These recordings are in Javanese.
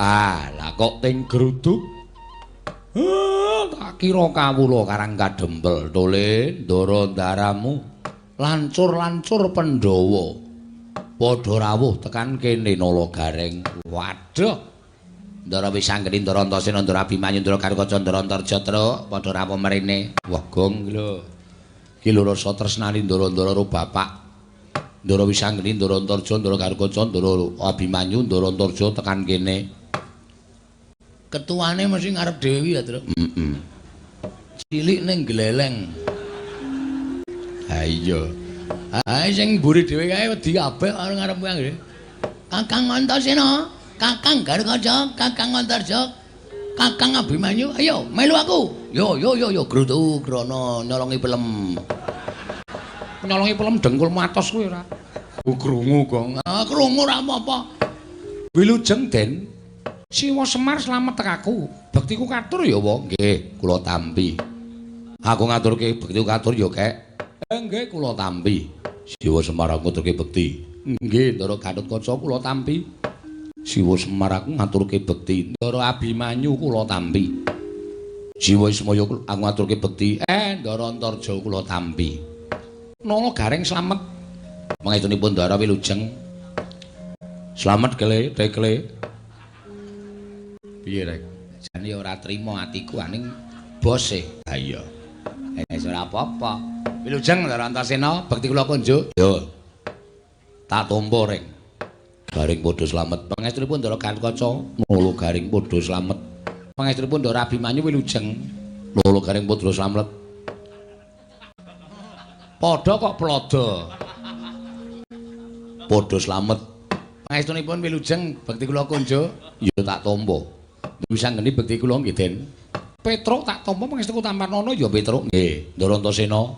Lah kok ting gruduk. Tak kira kawula karang kadempel tole ndara ndaramu lancur-lancur Pandhawa. Padha rawuh tekan kene Nala Gareng. Waduh. Ndara Wisanggeni, Ndara Antasena, Ndara Abimanyu, Ndara Garukaca, Ndara Antarjatra padha rawuh mrene. Wah, gong lho. Ki lho rasa tresnani Ndara-ndara karo bapak. Ndara Wisanggeni, Ndara Antarja, Ndara Garukaca, Ndara Abimanyu, Ndara Antarja tekan kene. Ketuane mesti ngarep Dewi ya, Tru. Cilik ning gleleng. Ha iya. Ha sing mburi dhewe kae wedi kabeh karo ngarep kuwi nggih. Kakang Antasena, Kakang Garukaca, Kakang Antarja, Kakang Abimanyu, ayo melu aku. Yo grutuk krana nyolongi pelem. Nyolongi pelem dengkul matos kuwi ora. Krungu, Gong. Krungu ora apa-apa. Wilujeng, Den. Siwa Semar slamet tekaku. Bektiku katur ya, Wong. Nggih, kula tampi. Aku ngaturke bektiku katur ya, Kek. Nggih, kula tampi. Siwa Semar aku ngaturke bekti. Nggih, Ndara Gatotkaca kula tampi. Siwa Semar aku ngaturke bekti. Ndara Abimanyu kula tampi. Siwa Ismaya aku ngaturke bekti. Ndara Antarja kula tampi. Nala Gareng slamet. Pangestunipun Ndara Wilujeng. Slamet kele, Dekle. Piye rek? Jane ora trima atiku aning bose. Ha iya. Wis ora apa-apa. Wilujeng Ndara Antasena, bekti kula kunjuk. Yo. Tak tampa rek. Garing padha slamet. Pangestunipun Ndara Garukaca, Nala Garing padha slamet. Pangestunipun Ndara Abimanyu Wilujeng, Nala Garing padha slamet. Padha kok plada. Padha slamet. Pangestunipun Wilujeng, bekti kula kunjuk. Ya tak tampa. Wisanggeni bekti kula nggih, Den. Petruk tak tampa pangestuku Tampanana ya Petruk nggih. Ndara Antasena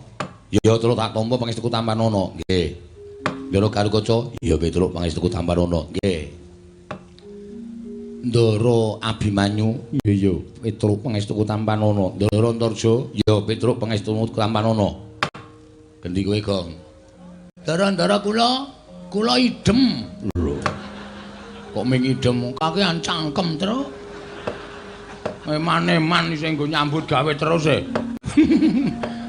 ya terus tak tampa pangestuku Tampanana nggih. Ndara Garukaca ya Petruk pangestuku Tampanana nggih. Ndara Abimanyu ya Petruk pangestuku Tampanana. Ndara Antarja ya Petruk pangestuku Tampanana. Gendi kowe, Gong. Ndara-ndara kula idem. Lho. Kok ming idem kakean cangkem, Tru. Eman-eman sing nggo nyambut gawe terus e.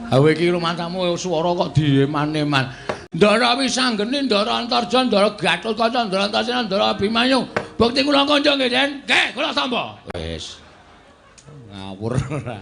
Hawe iki rumasamu swara kok dieman-eman. Ndara Wisanggeni, Ndara Antarja, Ndara Gatotkaca, Ndara Antasena, Ndara Abimanyu. Bekti kula kanca nggih, Den. Nggih, kula tampa. Wis. Ngawur ora.